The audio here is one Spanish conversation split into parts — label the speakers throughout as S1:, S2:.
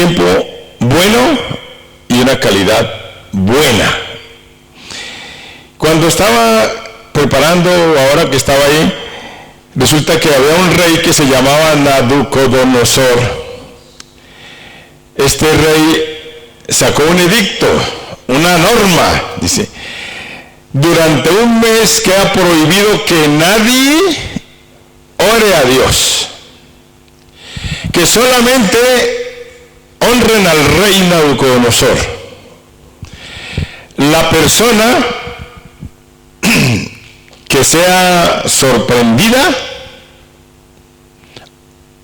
S1: tiempo bueno y una calidad buena. Cuando estaba preparando, ahora que estaba ahí, resulta que había un rey que se llamaba Nabucodonosor. Este rey sacó un edicto, una norma, dice: durante un mes queda prohibido que nadie ore a Dios, que solamente honren al rey Nabucodonosor. La persona que sea sorprendida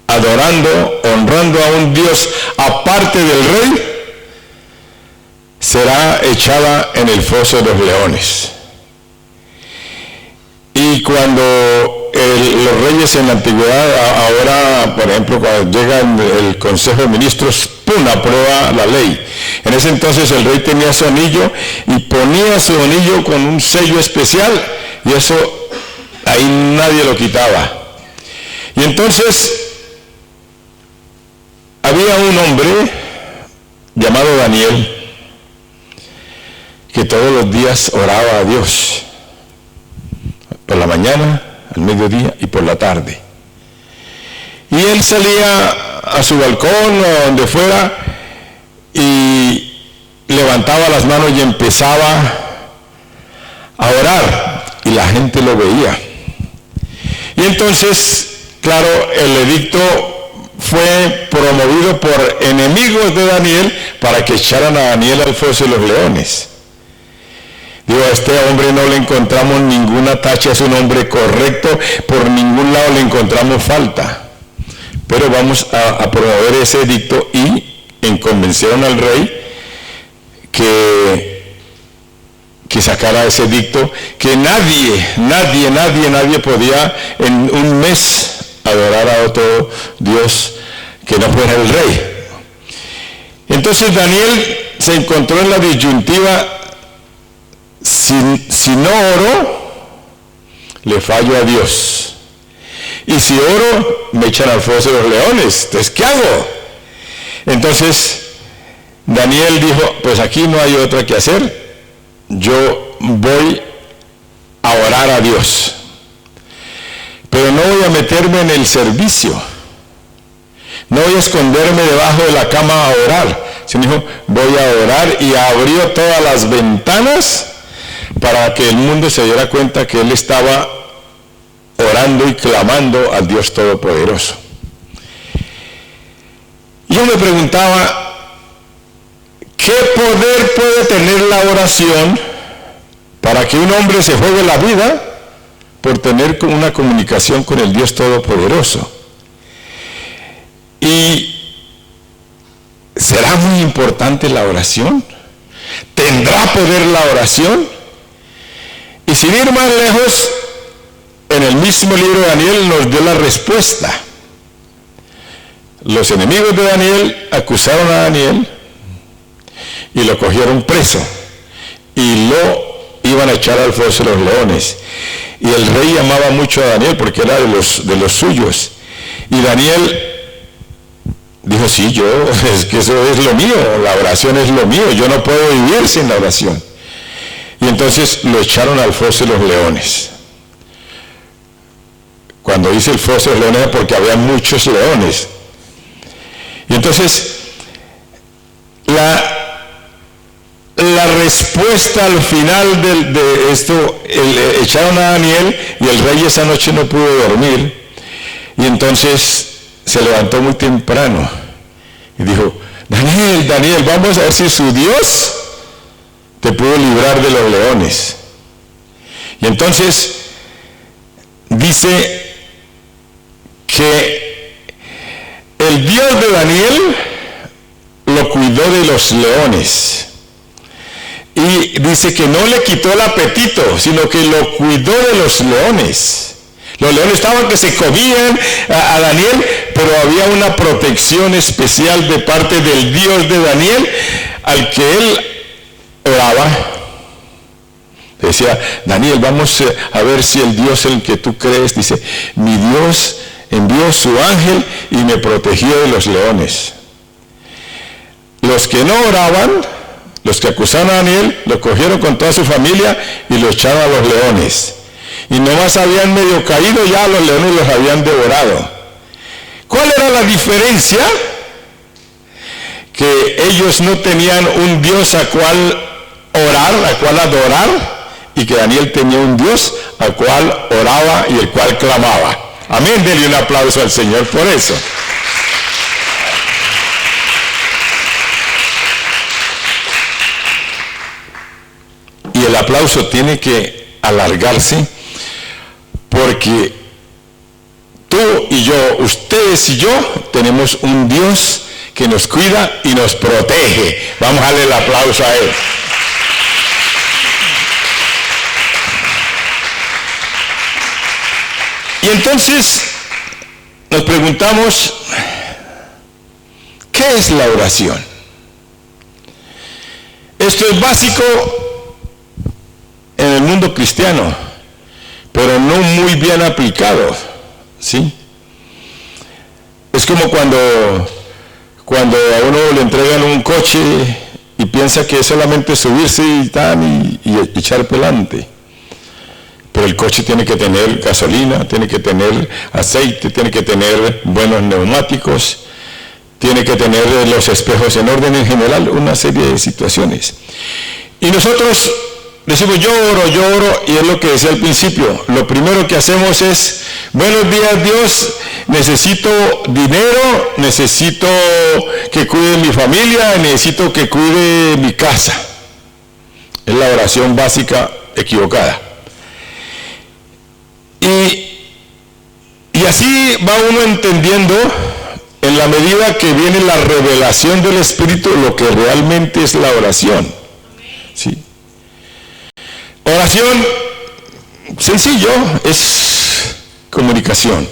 S1: adorando, honrando a un Dios aparte del rey, será echada en el foso de los leones. Y cuando los reyes en la antigüedad, ahora por ejemplo cuando llega el Consejo de Ministros, ¡pum!, aprueba la ley. En ese entonces el rey tenía su anillo y ponía su anillo con un sello especial, y eso ahí nadie lo quitaba. Y entonces había un hombre llamado Daniel que todos los días oraba a Dios, por la mañana, al mediodía y por la tarde. Y él salía a su balcón o donde fuera y levantaba las manos y empezaba a orar, y la gente lo veía. Y entonces, claro, el edicto fue promovido por enemigos de Daniel para que echaran a Daniel al foso de los leones. Digo, a este hombre no le encontramos ninguna tacha, es un hombre correcto, por ningún lado le encontramos falta. Pero vamos a promover ese edicto, y convencieron al rey que sacara ese edicto, que nadie podía en un mes adorar a otro Dios que no fuera el rey. Entonces Daniel se encontró en la disyuntiva: si no oro, le fallo a Dios, y si oro, me echan al foso de los leones. Entonces, ¿qué hago? Entonces Daniel dijo: pues aquí no hay otra que hacer, yo voy a orar a Dios, pero no voy a meterme en el servicio, no voy a esconderme debajo de la cama a orar, sino dijo: voy a orar. Y abrió todas las ventanas para que el mundo se diera cuenta que él estaba orando y clamando al Dios Todopoderoso. Yo me preguntaba, ¿qué poder puede tener la oración para que un hombre se juegue la vida por tener una comunicación con el Dios Todopoderoso? ¿Y será muy importante la oración? ¿Tendrá poder la oración? Y sin ir más lejos, en el mismo libro de Daniel nos dio la respuesta. Los enemigos de Daniel acusaron a Daniel y lo cogieron preso y lo iban a echar al foso de los leones. Y el rey amaba mucho a Daniel porque era de los suyos. Y Daniel dijo: sí, es que eso es lo mío, la oración es lo mío, yo no puedo vivir sin la oración. Y entonces lo echaron al foso de los leones. Cuando dice el foso de los leones, porque había muchos leones. Y entonces la respuesta al final de esto, echaron a Daniel, y el rey esa noche no pudo dormir, y entonces se levantó muy temprano y dijo: Daniel, vamos a ver si su Dios te pudo librar de los leones. Y entonces dice que el Dios de Daniel lo cuidó de los leones, y dice que no le quitó el apetito, sino que lo cuidó de los leones. Los leones estaban que se comían a Daniel, pero había una protección especial de parte del Dios de Daniel, al que él oraba. Decía: Daniel, vamos a ver si el Dios en el que tú crees, dice, mi Dios envió su ángel y me protegió de los leones. los que no oraban, los que acusaban a Daniel, lo cogieron con toda su familia y lo echaron a los leones. Y nomás habían medio caído, ya los leones los habían devorado. ¿Cuál era la diferencia? Que ellos no tenían un Dios a cual orar, a cual adorar, y que Daniel tenía un Dios al cual oraba y el cual clamaba. Amén, denle un aplauso al Señor por eso. Y el aplauso tiene que alargarse, porque tú y yo, ustedes y yo, tenemos un Dios que nos cuida y nos protege. Vamos a darle el aplauso a Él. Y entonces nos preguntamos, ¿qué es la oración? Esto es básico en el mundo cristiano, pero no muy bien aplicado, ¿sí? Es como cuando a uno le entregan un coche y piensa que es solamente subirse y echar para adelante. Pero el coche tiene que tener gasolina, tiene que tener aceite, tiene que tener buenos neumáticos, tiene que tener los espejos en orden, en general, una serie de situaciones. Y nosotros decimos, yo oro, y es lo que decía al principio. Lo primero que hacemos es, buenos días Dios, necesito dinero, necesito que cuide mi familia, necesito que cuide mi casa. Es la oración básica equivocada. Y así va uno entendiendo, en la medida que viene la revelación del Espíritu, lo que realmente es la oración. ¿Sí? Oración, sencillo, es comunicación.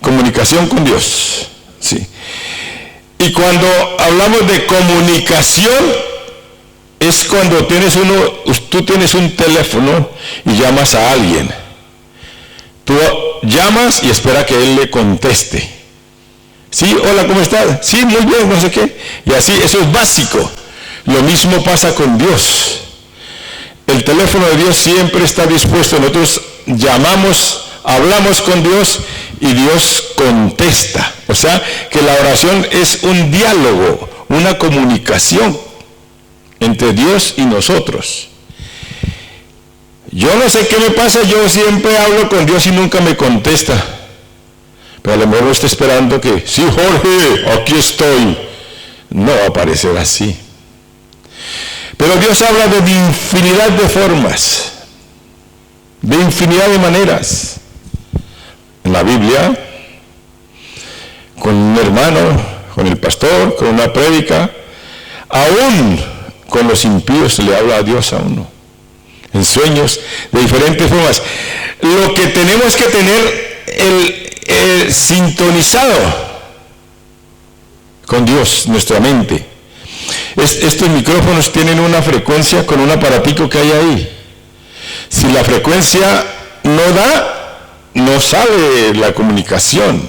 S1: Comunicación con Dios. ¿Sí? Y cuando hablamos de comunicación, es cuando tú tienes un teléfono y llamas a alguien. Tú llamas y espera que él le conteste. Sí, hola, ¿cómo estás? Sí, muy bien, no sé qué. Y así, eso es básico. Lo mismo pasa con Dios. El teléfono de Dios siempre está dispuesto. Nosotros llamamos, hablamos con Dios y Dios contesta. O sea, que la oración es un diálogo, una comunicación entre Dios y nosotros. Yo no sé qué me pasa, yo siempre hablo con Dios y nunca me contesta. Pero a lo mejor está esperando que, sí, Jorge, aquí estoy. No va a aparecer así. Pero Dios habla de infinidad de formas, de infinidad de maneras. En la Biblia, con un hermano, con el pastor, con una prédica, aún con los impíos se le habla a Dios a uno. En sueños, de diferentes formas. Lo que tenemos que tener el sintonizado con Dios, nuestra mente. Estos micrófonos tienen una frecuencia con un aparatico que hay ahí. Si la frecuencia no da, no sale la comunicación.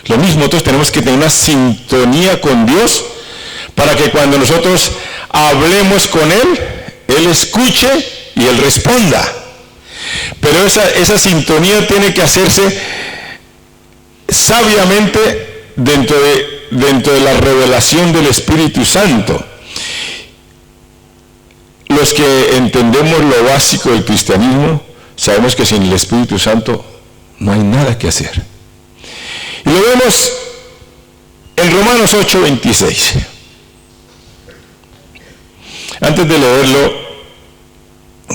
S1: Lo mismo, nosotros tenemos que tener una sintonía con Dios para que cuando nosotros hablemos con Él, Él escuche y Él responda. Pero esa sintonía tiene que hacerse sabiamente dentro de la revelación del Espíritu Santo. Los que entendemos lo básico del cristianismo, sabemos que sin el Espíritu Santo no hay nada que hacer. Y lo vemos en Romanos 8:26. Antes de leerlo,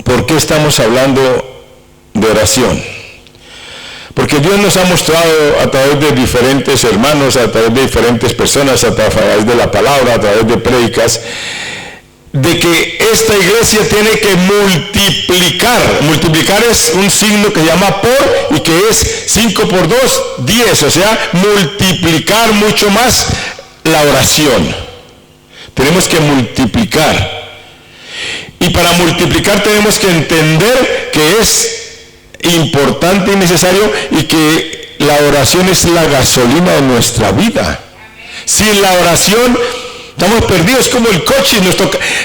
S1: ¿por qué estamos hablando de oración? Porque Dios nos ha mostrado a través de diferentes hermanos, a través de diferentes personas, a través de la palabra, a través de prédicas, de que esta iglesia tiene que multiplicar. Multiplicar es un signo que se llama por, y que es 5 por 2, 10. O sea, multiplicar mucho más la oración. Tenemos que multiplicar. Y para multiplicar tenemos que entender que es importante y necesario, y que la oración es la gasolina de nuestra vida. Sin la oración Estamos perdidos como el coche.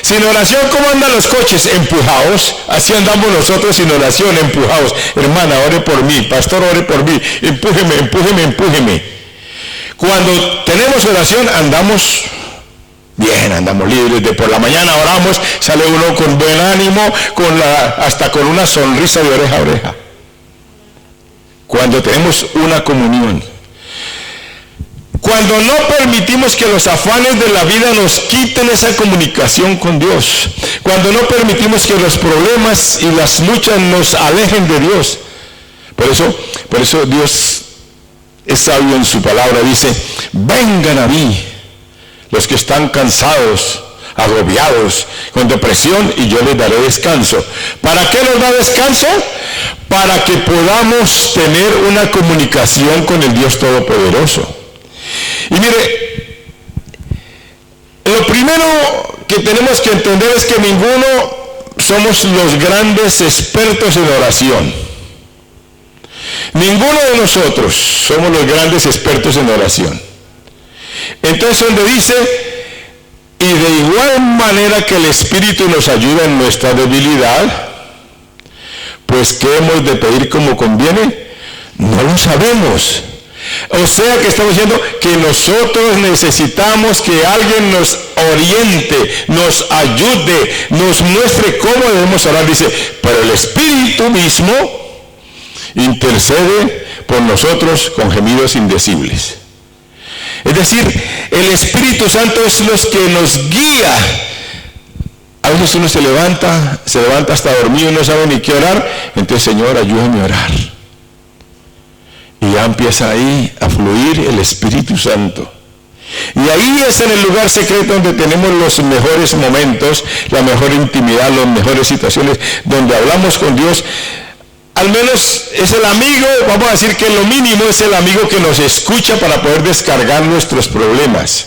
S1: Sin oración, ¿cómo andan los coches? Empujados. Así andamos nosotros sin oración, empujados. Hermana, ore por mí. Pastor, ore por mí. Empújeme, empújeme, empújeme. Cuando tenemos oración, andamos bien, andamos libres. De por la mañana oramos, sale uno con buen ánimo, hasta con una sonrisa de oreja a oreja. Cuando tenemos una comunión. Cuando no permitimos que los afanes de la vida nos quiten esa comunicación con Dios. Cuando no permitimos que los problemas y las luchas nos alejen de Dios. Por eso Dios es sabio en su palabra. Dice, vengan a mí los que están cansados, agobiados, con depresión, y yo les daré descanso. ¿Para qué nos da descanso? Para que podamos tener una comunicación con el Dios Todopoderoso. Y mire, lo primero que tenemos que entender es que ninguno somos los grandes expertos en oración. Ninguno de nosotros somos los grandes expertos en oración. Entonces, donde dice, y de igual manera que el Espíritu nos ayuda en nuestra debilidad, pues ¿qué hemos de pedir como conviene? No lo sabemos. O sea que estamos diciendo que nosotros necesitamos que alguien nos oriente, nos ayude, nos muestre cómo debemos orar. Dice, pero el Espíritu mismo intercede por nosotros con gemidos indecibles. Es decir, el Espíritu Santo es los que nos guía. A veces uno se levanta hasta dormido y no sabe ni qué orar. Entonces, Señor, ayúdame a orar. Y ya empieza ahí a fluir el Espíritu Santo. Y ahí es en el lugar secreto donde tenemos los mejores momentos, la mejor intimidad, las mejores situaciones, donde hablamos con Dios. Al menos es el amigo, vamos a decir que lo mínimo es el amigo que nos escucha para poder descargar nuestros problemas.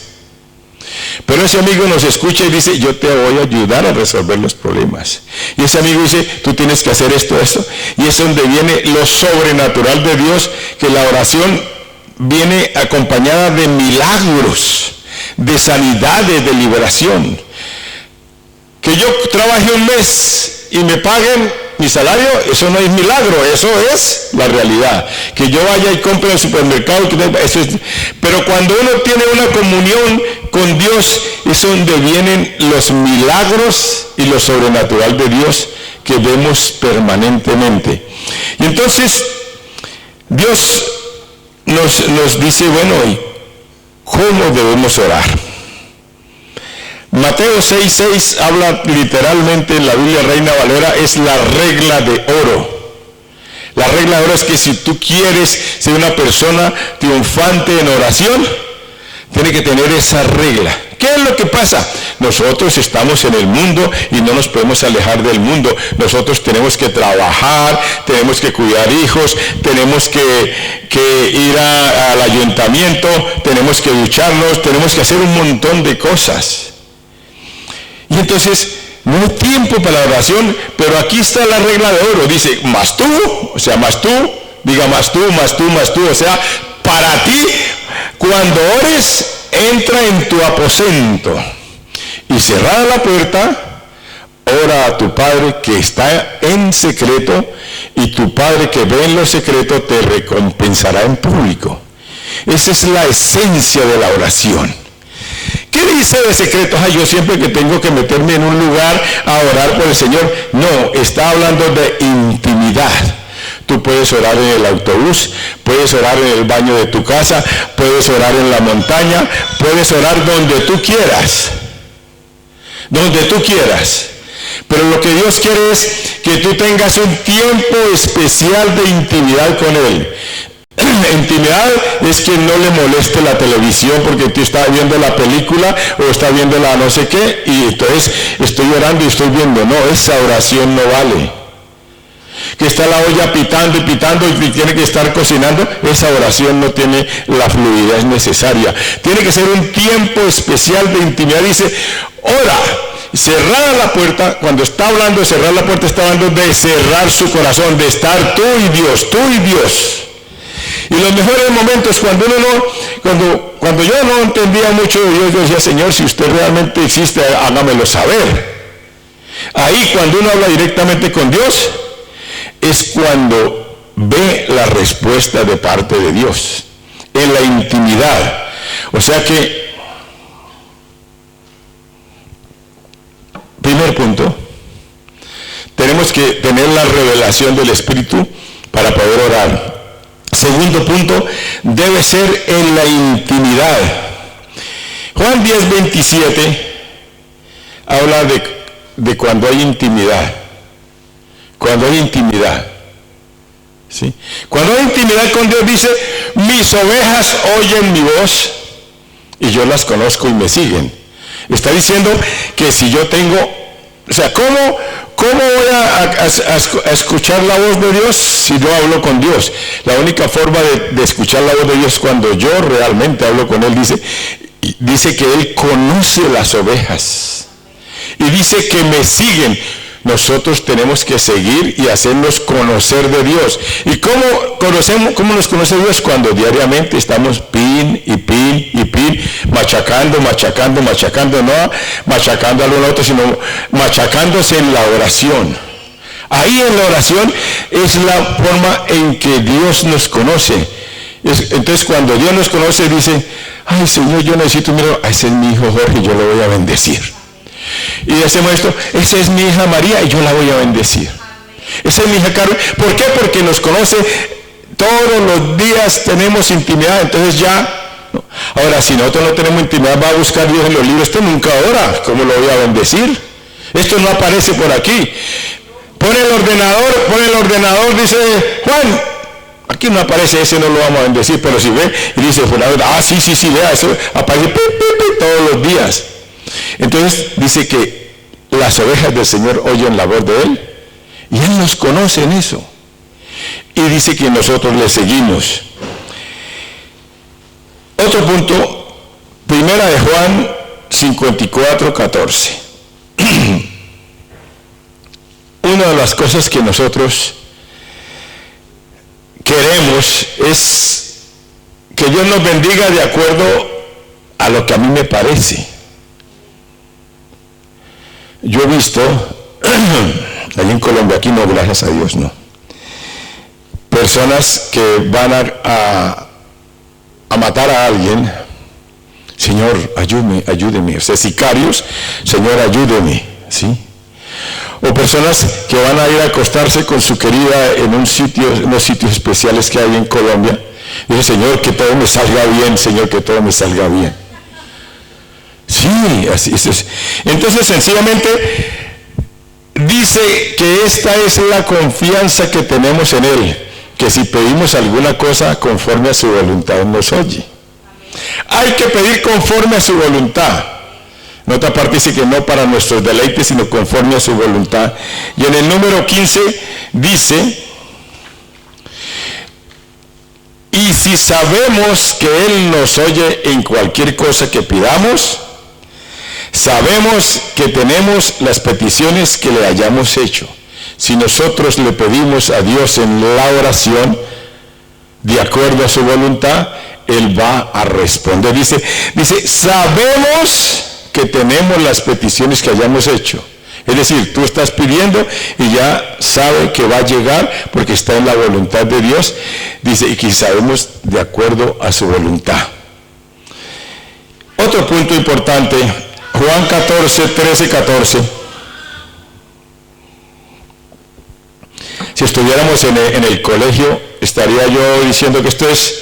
S1: Pero ese amigo nos escucha y dice, yo te voy a ayudar a resolver los problemas. Y ese amigo dice, tú tienes que hacer esto. Y es donde viene lo sobrenatural de Dios, que la oración viene acompañada de milagros, de sanidades, de liberación. Que yo trabaje un mes y me paguen mi salario, eso no es milagro, eso es la realidad. Que yo vaya y compre en el supermercado, eso es. Pero cuando uno tiene una comunión con Dios, es donde vienen los milagros y lo sobrenatural de Dios que vemos permanentemente. Y entonces Dios nos dice, bueno, ¿y cómo debemos orar? Mateo 6:6 habla literalmente en la Biblia Reina Valera, es la regla de oro. La regla de oro es que si tú quieres ser una persona triunfante en oración, tiene que tener esa regla. ¿Qué es lo que pasa? Nosotros estamos en el mundo y no nos podemos alejar del mundo. Nosotros tenemos que trabajar, tenemos que cuidar hijos, tenemos que ir al ayuntamiento, tenemos que ducharnos, tenemos que hacer un montón de cosas. Y entonces, no hay tiempo para la oración, pero aquí está la regla de oro. Dice, más tú, o sea, más tú, diga más tú, más tú, más tú. O sea, para ti, cuando ores, entra en tu aposento. Y cerrada la puerta, ora a tu Padre que está en secreto, y tu Padre que ve en lo secreto te recompensará en público. Esa es la esencia de la oración. ¿Qué dice de secretos? Yo siempre que tengo que meterme en un lugar a orar por el Señor. No, está hablando de intimidad. Tú puedes orar en el autobús, puedes orar en el baño de tu casa, puedes orar en la montaña, puedes orar donde tú quieras. Donde tú quieras. Pero lo que Dios quiere es que tú tengas un tiempo especial de intimidad con Él. Intimidad es que no le moleste la televisión porque tú estás viendo la película o estás viendo la no sé qué y entonces estoy orando y estoy viendo. No, esa oración no vale. Que está la olla pitando y pitando y tiene que estar cocinando, esa oración no tiene la fluidez necesaria. Tiene que ser un tiempo especial de intimidad. Dice, ora, cerrada la puerta. Cuando está hablando de cerrar la puerta, está hablando de cerrar su corazón, de estar tú y Dios, tú y Dios. Y los mejores momentos cuando cuando yo no entendía mucho de Dios, yo decía, Señor, si usted realmente existe, hágamelo saber. Ahí, cuando uno habla directamente con Dios, es cuando ve la respuesta de parte de Dios, en la intimidad. O sea que, primer punto, tenemos que tener la revelación del Espíritu para poder orar. Segundo punto, debe ser en la intimidad. Juan 10:27 habla de cuando hay intimidad. Cuando hay intimidad. ¿Sí? Cuando hay intimidad con Dios, dice, mis ovejas oyen mi voz y yo las conozco y me siguen. Está diciendo que si yo tengo, o sea, ¿cómo voy a escuchar la voz de Dios si no hablo con Dios? La única forma de escuchar la voz de Dios es cuando yo realmente hablo con Él. Dice que Él conoce las ovejas y dice que me siguen. Nosotros tenemos que seguir y hacernos conocer de Dios. ¿Y cómo nos conoce Dios? Cuando diariamente estamos pin y pin y pin, machacando, no machacando al uno al otro, sino machacándose en la oración. Ahí en la oración es la forma en que Dios nos conoce. Entonces cuando Dios nos conoce dice, ay Señor, yo necesito, mira, ese es mi hijo Jorge, yo lo voy a bendecir. Y hacemos esto, esa es mi hija María y yo la voy a bendecir. Esa es mi hija Carmen. ¿Por qué? Porque nos conoce todos los días, tenemos intimidad, entonces ya. No. Ahora, si nosotros no tenemos intimidad, va a buscar Dios en los libros, esto nunca ora, ¿cómo lo voy a bendecir? Esto no aparece por aquí. Pone el ordenador, dice, Juan, aquí no aparece, ese no lo vamos a bendecir, pero si ve, y dice, sí, vea, eso aparece todos los días. Entonces dice que las ovejas del Señor oyen la voz de Él y Él nos conoce en eso. Y dice que nosotros le seguimos. Otro punto, primera de Juan 54:14. Una de las cosas que nosotros queremos es que Dios nos bendiga de acuerdo a lo que a mí me parece. Yo he visto, allí en Colombia, aquí no, gracias a Dios, no, personas que van a matar a alguien. Señor, ayúdeme. O sea, sicarios, Señor, ayúdeme, ¿sí? O personas que van a ir a acostarse con su querida en unos sitios especiales que hay en Colombia. Dice, Señor, que todo me salga bien, Señor, que todo me salga bien. Sí, así es. Entonces, sencillamente, dice que esta es la confianza que tenemos en Él, que si pedimos alguna cosa conforme a su voluntad, nos oye. Hay que pedir conforme a su voluntad. En otra parte dice que no para nuestros deleites, sino conforme a su voluntad. Y en el número 15 dice, y si sabemos que Él nos oye en cualquier cosa que pidamos, sabemos que tenemos las peticiones que le hayamos hecho. Si nosotros le pedimos a Dios en la oración, de acuerdo a su voluntad, Él va a responder. Dice, sabemos que tenemos las peticiones que hayamos hecho. Es decir, tú estás pidiendo y ya sabe que va a llegar porque está en la voluntad de Dios. Dice, y que sabemos de acuerdo a su voluntad. Otro punto importante, Juan 13:14. Si estuviéramos en el colegio, estaría yo diciendo que esto es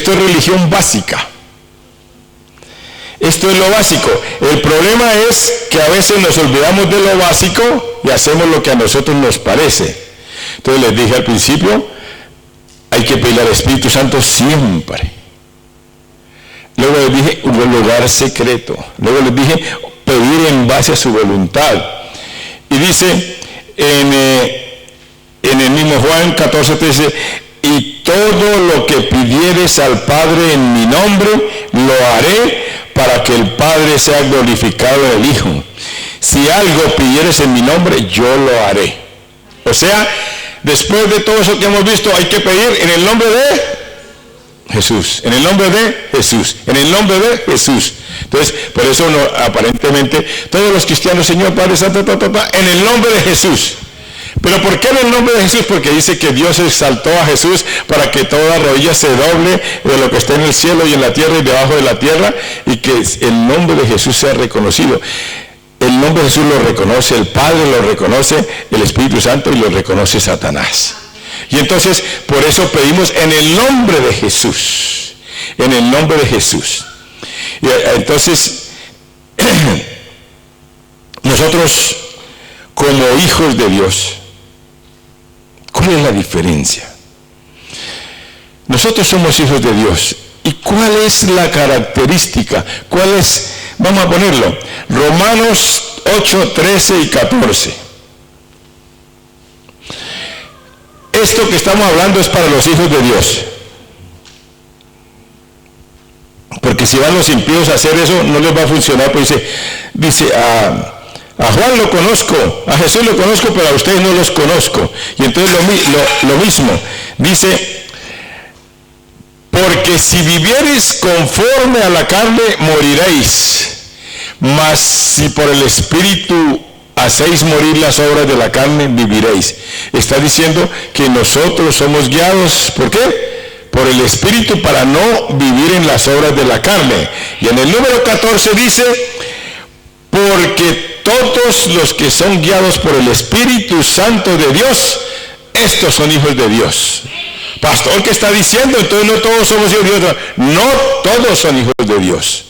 S1: religión básica. Esto es lo básico. El problema es que a veces nos olvidamos de lo básico y hacemos lo que a nosotros nos parece. Entonces les dije al principio, hay que pedir al Espíritu Santo siempre. Luego les dije un lugar secreto. Luego les dije pedir en base a su voluntad. Y dice en el mismo Juan 14:13, y todo lo que pidieres al Padre en mi nombre, lo haré para que el Padre sea glorificado en el Hijo. Si algo pidieres en mi nombre, yo lo haré. O sea, después de todo eso que hemos visto, hay que pedir en el nombre de Jesús, en el nombre de Jesús, en el nombre de Jesús. Entonces, por eso aparentemente todos los cristianos, Señor Padre Santo, en el nombre de Jesús. ¿Pero por qué en el nombre de Jesús? Porque dice que Dios exaltó a Jesús para que toda rodilla se doble de lo que está en el cielo y en la tierra y debajo de la tierra, y que el nombre de Jesús sea reconocido. El nombre de Jesús lo reconoce el Padre, lo reconoce el Espíritu Santo y lo reconoce Satanás. Y entonces, por eso pedimos en el nombre de Jesús. En el nombre de Jesús. Y entonces, nosotros como hijos de Dios, ¿cuál es la diferencia? Nosotros somos hijos de Dios. ¿Y cuál es la característica? ¿Cuál es? Vamos a ponerlo. Romanos 8, 13 y 14. Esto que estamos hablando es para los hijos de Dios. Porque si van los impíos a hacer eso, no les va a funcionar. Pues dice a Juan lo conozco, a Jesús lo conozco, pero a ustedes no los conozco. Y entonces lo mismo. Dice, porque si viviereis conforme a la carne, moriréis. Mas si por el Espíritu hacéis morir las obras de la carne, viviréis. Está diciendo que nosotros somos guiados, ¿por qué? Por el Espíritu, para no vivir en las obras de la carne. Y en el número 14 dice, porque todos los que son guiados por el Espíritu Santo de Dios, estos son hijos de Dios. Pastor, ¿qué está diciendo? Entonces no todos somos hijos de Dios. No todos son hijos de Dios.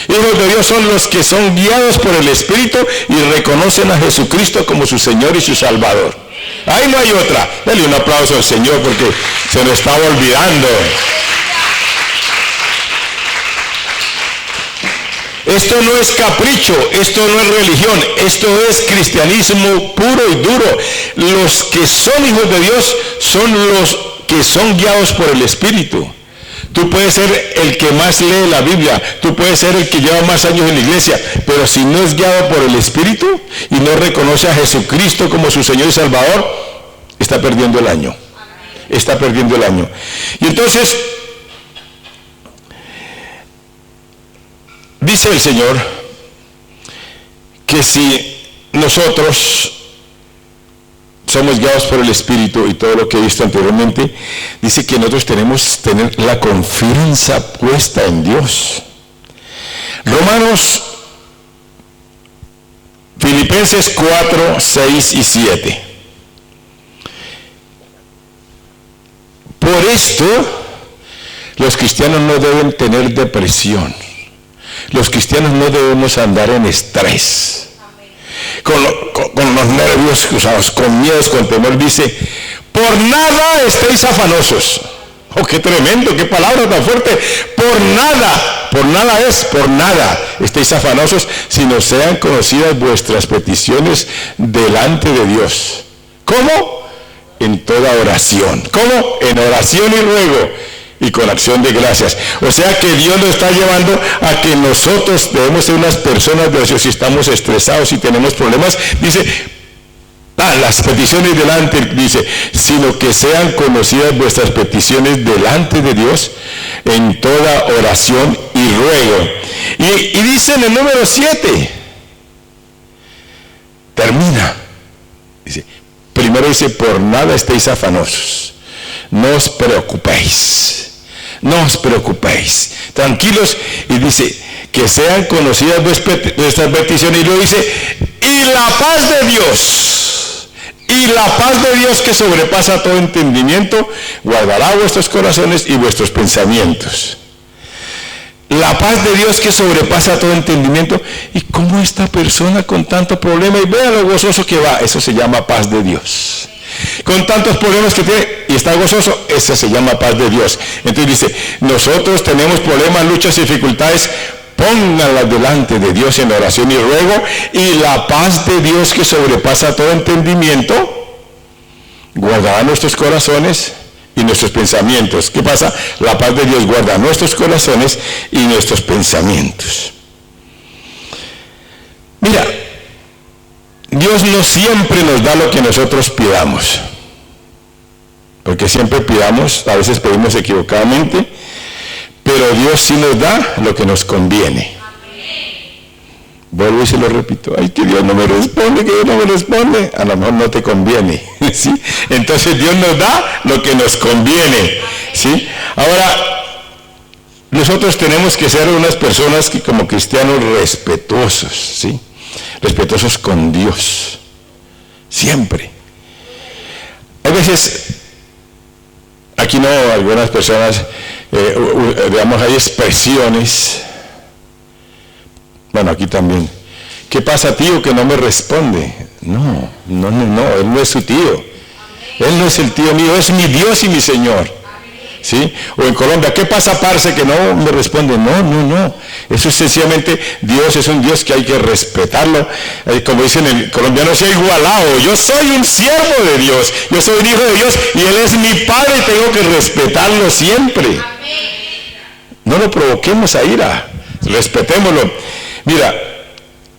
S1: Hijos de Dios son los que son guiados por el Espíritu y reconocen a Jesucristo como su Señor y su Salvador. Ahí no hay otra. Dale un aplauso al Señor porque se nos estaba olvidando. Esto no es capricho, esto no es religión, esto es cristianismo puro y duro. Los que son hijos de Dios son los que son guiados por el Espíritu. Tú puedes ser el que más lee la Biblia, tú puedes ser el que lleva más años en la iglesia, pero si no es guiado por el Espíritu y no reconoce a Jesucristo como su Señor y Salvador, está perdiendo el año. Está perdiendo el año. Y entonces, dice el Señor que si nosotros somos guiados por el Espíritu y todo lo que he visto anteriormente, dice que nosotros tenemos que tener la confianza puesta en Dios. Filipenses 4, 6 y 7. Por esto, los cristianos no deben tener depresión. Los cristianos no debemos andar en estrés. Con los nervios cruzados, con miedos, con temor. Dice, por nada estéis afanosos. Oh, qué tremendo, qué palabra tan fuerte. Por nada estéis afanosos, sino sean conocidas vuestras peticiones delante de Dios. ¿Cómo? En toda oración. ¿Cómo? En oración y ruego y con acción de gracias. O sea que Dios nos está llevando a que nosotros debemos ser unas personas de oración. Si estamos estresados, si tenemos problemas, dice, las peticiones delante, dice, sino que sean conocidas vuestras peticiones delante de Dios en toda oración y ruego. Y dice en el número 7, termina, dice, primero dice, por nada estéis afanosos, no os preocupéis. No os preocupéis, tranquilos, y dice que sean conocidas vuestras peticiones, y luego dice, y la paz de Dios que sobrepasa todo entendimiento, guardará vuestros corazones y vuestros pensamientos. La paz de Dios que sobrepasa todo entendimiento. ¿Y cómo esta persona con tanto problema? Y vea lo gozoso que va. Eso se llama paz de Dios. Con tantos problemas que tiene y está gozoso, esa se llama paz de Dios. Entonces dice, nosotros tenemos problemas, luchas y dificultades, pónganlas delante de Dios en oración y ruego, y la paz de Dios que sobrepasa todo entendimiento guardará nuestros corazones y nuestros pensamientos. ¿Qué pasa? La paz de Dios guarda nuestros corazones y nuestros pensamientos. Mira, Dios no siempre nos da lo que nosotros pidamos, porque siempre pidamos, a veces pedimos equivocadamente, pero Dios sí nos da lo que nos conviene. Vuelvo y se lo repito, ay, que Dios no me responde, que Dios no me responde, a lo mejor no te conviene, ¿sí? Entonces Dios nos da lo que nos conviene, ¿sí? Ahora, nosotros tenemos que ser unas personas que como cristianos respetuosos, ¿sí? Respetuosos con Dios, siempre. A veces, aquí no, algunas personas, digamos, hay expresiones. Bueno, aquí también. ¿Qué pasa, tío, que no me responde? No, él no es su tío. Él no es el tío mío, es mi Dios y mi Señor. ¿Sí? O en Colombia, ¿qué pasa, parce, que no me responde? No. Eso es sencillamente, Dios es un Dios que hay que respetarlo. Como dicen en colombiano, se ha igualado. Yo soy un siervo de Dios, yo soy un hijo de Dios y Él es mi Padre y tengo que respetarlo siempre. No lo provoquemos a ira, respetémoslo. Mira,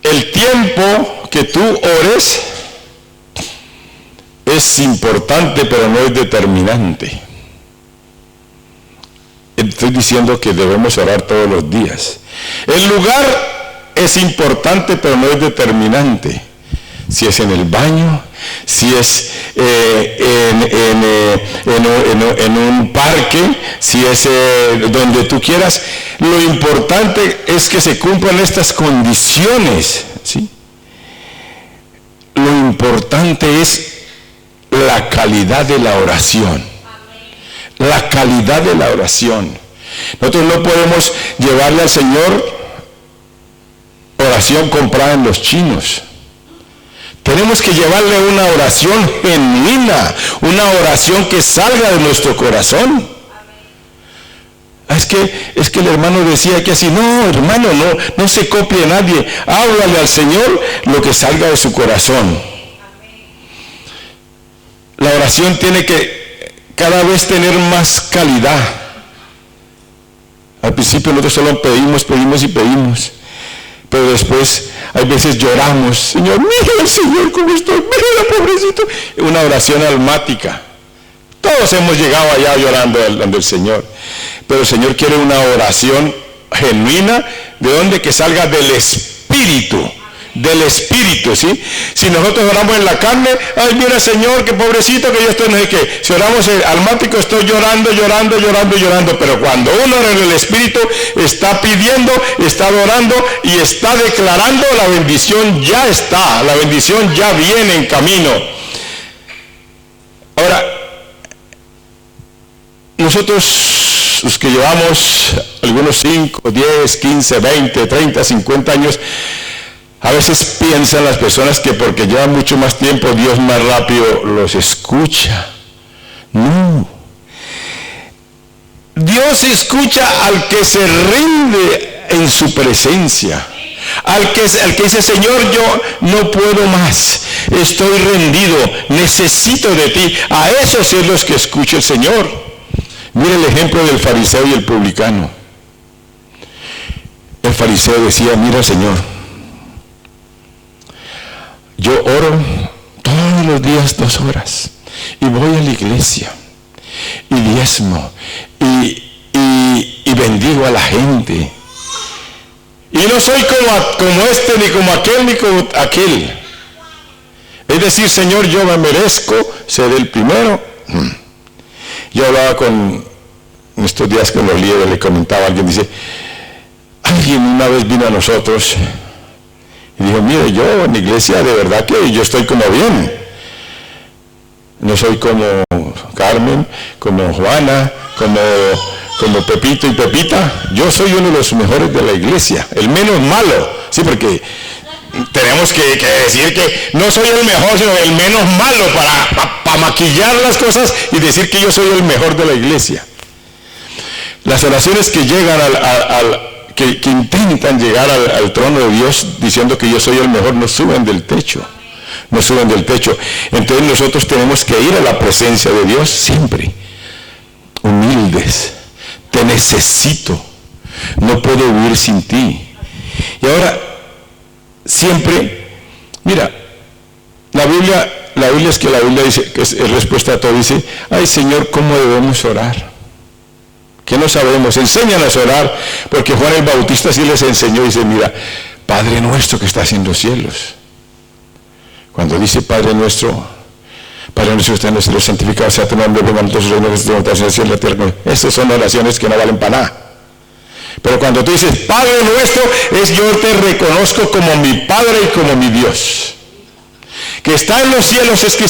S1: el tiempo que tú ores es importante, pero no es determinante. Estoy diciendo que debemos orar todos los días. El lugar es importante, pero no es determinante. Si es en el baño, si es en un parque, si es donde tú quieras, lo importante es que se cumplan estas condiciones, ¿sí? Lo importante es la calidad de la oración. La calidad de la oración. Nosotros no podemos llevarle al Señor oración comprada en los chinos. Tenemos que llevarle una oración genuina, una oración que salga de nuestro corazón. Es que el hermano decía que así, no, hermano, no se copie a nadie. Háblale al Señor lo que salga de su corazón. La oración tiene que cada vez tener más calidad. Al principio nosotros solo pedimos, pero después hay veces lloramos, Señor, mira al Señor cómo estoy, mira pobrecito. Una oración almática. Todos hemos llegado allá llorando ante el Señor, pero el Señor quiere una oración genuina, ¿de dónde? Que salga del Espíritu. Del Espíritu, ¿sí? Si nosotros oramos en la carne, ay, mira, Señor, qué pobrecito que yo estoy, no sé qué. Si oramos almático, estoy llorando, pero cuando uno ora en el Espíritu, está pidiendo, está adorando y está declarando, la bendición ya está, la bendición ya viene en camino. Ahora, nosotros, los que llevamos algunos 5, 10, 15, 20, 30, 50 años, a veces piensan las personas que porque llevan mucho más tiempo, Dios más rápido los escucha. No. Dios escucha al que se rinde en su presencia. Al que dice, Señor, yo no puedo más. Estoy rendido. Necesito de ti. A esos es los que escucha el Señor. Mire el ejemplo del fariseo y el publicano. El fariseo decía, mira, Señor, yo oro todos los días 2 horas y voy a la iglesia y diezmo y bendigo a la gente y no soy como este, ni como aquel, ni como aquel. Es decir, Señor, yo me merezco ser el primero. Yo hablaba en estos días con los líderes, le comentaba, alguien una vez vino a nosotros y dijo, mire, yo en la iglesia de verdad que yo estoy como bien. No soy como Carmen, como Juana, como Pepito y Pepita. Yo soy uno de los mejores de la iglesia, el menos malo. Sí, porque tenemos que decir que no soy el mejor, sino el menos malo para maquillar las cosas y decir que yo soy el mejor de la iglesia. Las oraciones que llegan que intentan llegar al trono de Dios diciendo que yo soy el mejor, no suben del techo. Entonces nosotros tenemos que ir a la presencia de Dios siempre, humildes. Te necesito, no puedo vivir sin ti. Y ahora, siempre, mira, la Biblia es que la Biblia dice, que es respuesta a todo, dice, ay Señor, ¿cómo debemos orar? que no sabemos, enséñanos a orar, porque Juan el Bautista sí les enseñó y dice, mira, Padre nuestro que estás en los cielos. Cuando dice Padre nuestro que está en los cielos, santificado sea tu nombre, venga a nosotros su reino, que estás en el cielo y la tierra. Estas son oraciones que no valen para nada. Pero cuando tú dices Padre nuestro, es yo te reconozco como mi Padre y como mi Dios. Que está en los cielos, es que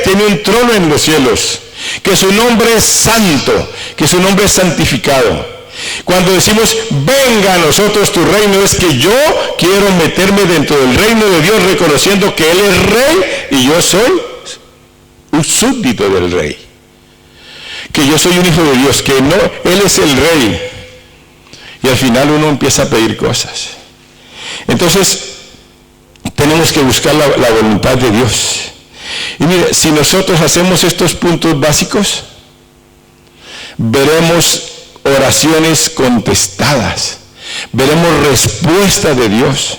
S1: tiene un trono en los cielos. Que su nombre es santo, que su nombre es santificado. Cuando decimos venga a nosotros tu reino, es que yo quiero meterme dentro del reino de Dios reconociendo que Él es rey y yo soy un súbdito del rey. Que yo soy un hijo de Dios, que no, Él es el rey. Y al final uno empieza a pedir cosas. Entonces tenemos que buscar la voluntad de Dios. Y mire, si nosotros hacemos estos puntos básicos, veremos oraciones contestadas, veremos respuesta de Dios.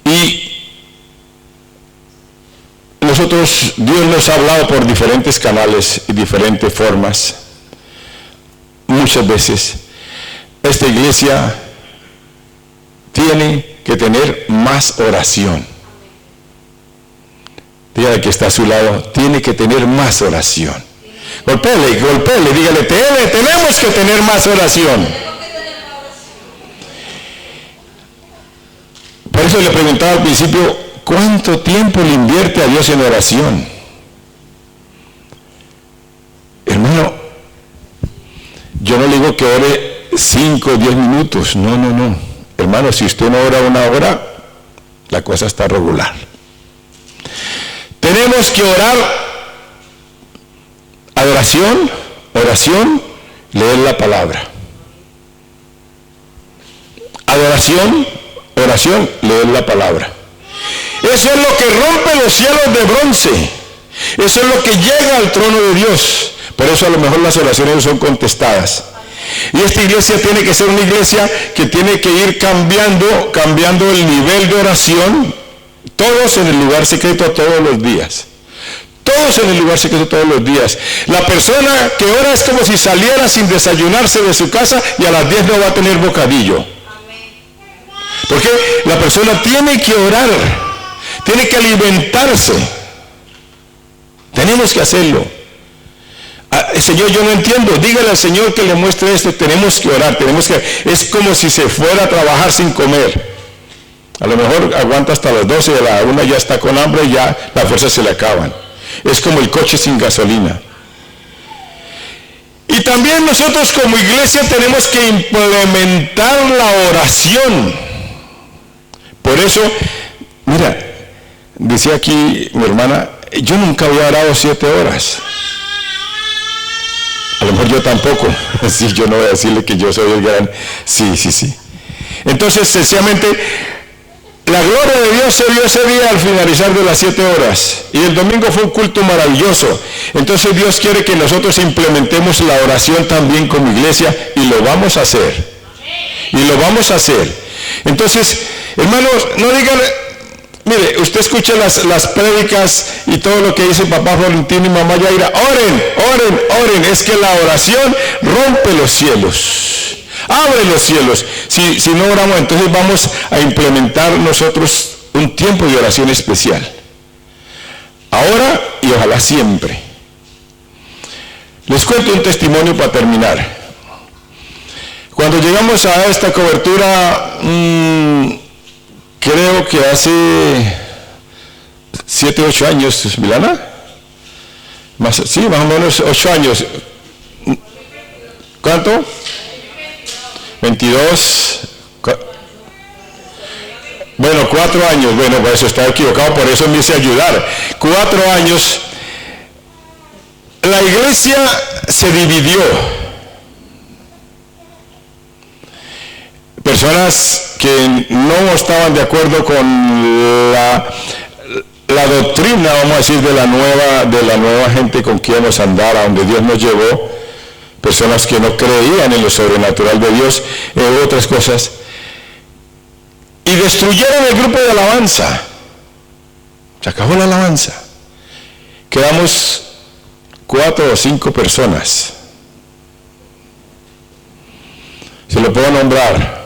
S1: Y nosotros, Dios nos ha hablado por diferentes canales y diferentes formas. Muchas veces esta iglesia tiene que tener más oración. Dígale que está a su lado, tiene que tener más oración. Golpéele, dígale, tenemos que tener más oración. Por eso le preguntaba al principio, ¿cuánto tiempo le invierte a Dios en oración? Hermano, yo no le digo que ore 5 o 10 minutos, no. Hermano, si usted no ora 1 hora, la cosa está regular. Tenemos que orar, oración, leer la palabra. Adoración, leer la palabra. Eso es lo que rompe los cielos de bronce. Eso es lo que llega al trono de Dios. Por eso a lo mejor las oraciones son contestadas. Y esta iglesia tiene que ser una iglesia que tiene que ir cambiando el nivel de oración. Todos en el lugar secreto todos los días. Todos en el lugar secreto todos los días. La persona que ora es como si saliera sin desayunarse de su casa y a las 10 no va a tener bocadillo. Porque la persona tiene que orar, tiene que alimentarse. Tenemos que hacerlo. Señor, yo no entiendo, dígale al Señor que le muestre esto. Tenemos que orar, es como si se fuera a trabajar sin comer. A lo mejor aguanta hasta las 12 de la 1, ya está con hambre y ya las fuerzas se le acaban. Es como el coche sin gasolina. Y también nosotros como iglesia tenemos que implementar la oración. Por eso, mira, decía aquí mi hermana, yo nunca había orado 7 horas. A lo mejor yo tampoco. Sí, yo no voy a decirle que yo soy el gran. Sí. Entonces, sencillamente, la gloria de Dios se vio ese día al finalizar de las 7 horas. Y el domingo fue un culto maravilloso. Entonces Dios quiere que nosotros implementemos la oración también como iglesia. Y lo vamos a hacer. Entonces, hermanos, no digan... Mire, usted escucha las prédicas y todo lo que dice papá Florentino y mamá Yaira. Oren. Es que la oración rompe los cielos. Abre los cielos. Si no oramos, entonces vamos a implementar nosotros un tiempo de oración especial. Ahora y ojalá siempre. Les cuento un testimonio para terminar. Cuando llegamos a esta cobertura, creo que hace 7, 8 años, ¿Milana? Más o menos 8 años. ¿Cuánto? 22. Bueno, 4 años. Bueno, por eso estaba equivocado, por eso me hice ayudar. 4 años. La iglesia se dividió. Personas que no estaban de acuerdo con la doctrina, vamos a decir, de la nueva gente con quien íbamos a andar, a donde Dios nos llevó. Personas que no creían en lo sobrenatural de Dios, otras cosas. Y destruyeron el grupo de alabanza. Se acabó la alabanza. Quedamos 4 o 5 personas. Se lo puedo nombrar.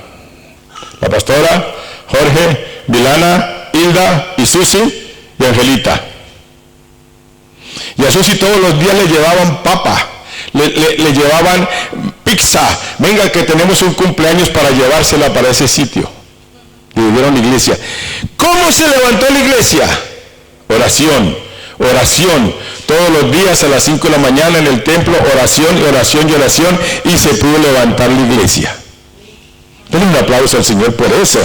S1: La pastora, Jorge, Milana, Hilda y Susi y Angelita. Y a Susi todos los días le llevaban papa, le llevaban pizza. Venga que tenemos un cumpleaños para llevársela para ese sitio. Y vivieron la iglesia. ¿Cómo se levantó la iglesia? Oración, oración. Todos los días a las 5 de la mañana en el templo, oración y oración y oración, y se pudo levantar la iglesia. Denle un aplauso al Señor por eso.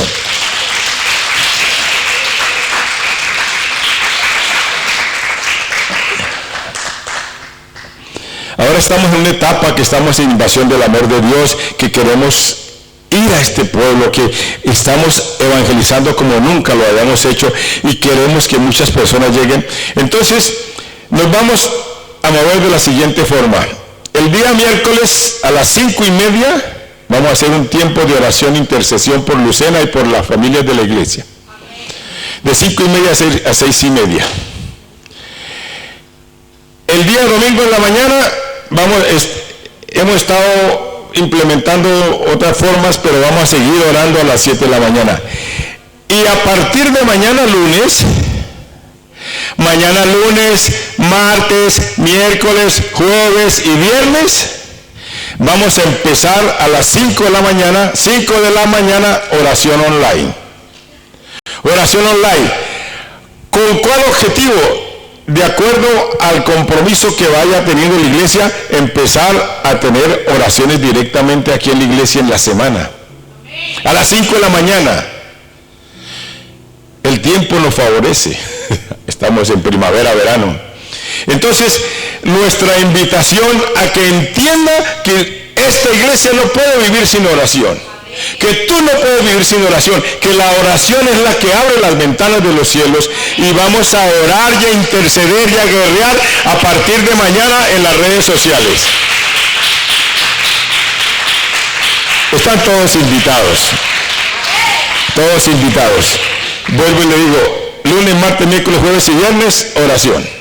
S1: Ahora estamos en una etapa que estamos en invasión del amor de Dios, que queremos ir a este pueblo, que estamos evangelizando como nunca lo habíamos hecho y queremos que muchas personas lleguen. Entonces, nos vamos a mover de la siguiente forma. El día miércoles a las 5:30 vamos a hacer un tiempo de oración e intercesión por Lucena y por las familias de la iglesia. De 5:30 a 6:30. El día domingo en la mañana hemos estado implementando otras formas, pero vamos a seguir orando a las 7 de la mañana. Y a partir de mañana lunes, martes, miércoles, jueves y viernes, vamos a empezar a las 5 de la mañana, oración online. Oración online. ¿Con cuál objetivo? De acuerdo al compromiso que vaya teniendo la iglesia, empezar a tener oraciones directamente aquí en la iglesia en la semana. A las 5 de la mañana. El tiempo nos favorece. Estamos en primavera, verano. Entonces, nuestra invitación a que entienda que esta iglesia no puede vivir sin oración. Que tú no puedes vivir sin oración, que la oración es la que abre las ventanas de los cielos, y vamos a orar y a interceder y a guerrear a partir de mañana en las redes sociales. Están todos invitados. Todos invitados. Vuelvo y le digo, lunes, martes, miércoles, jueves y viernes, oración.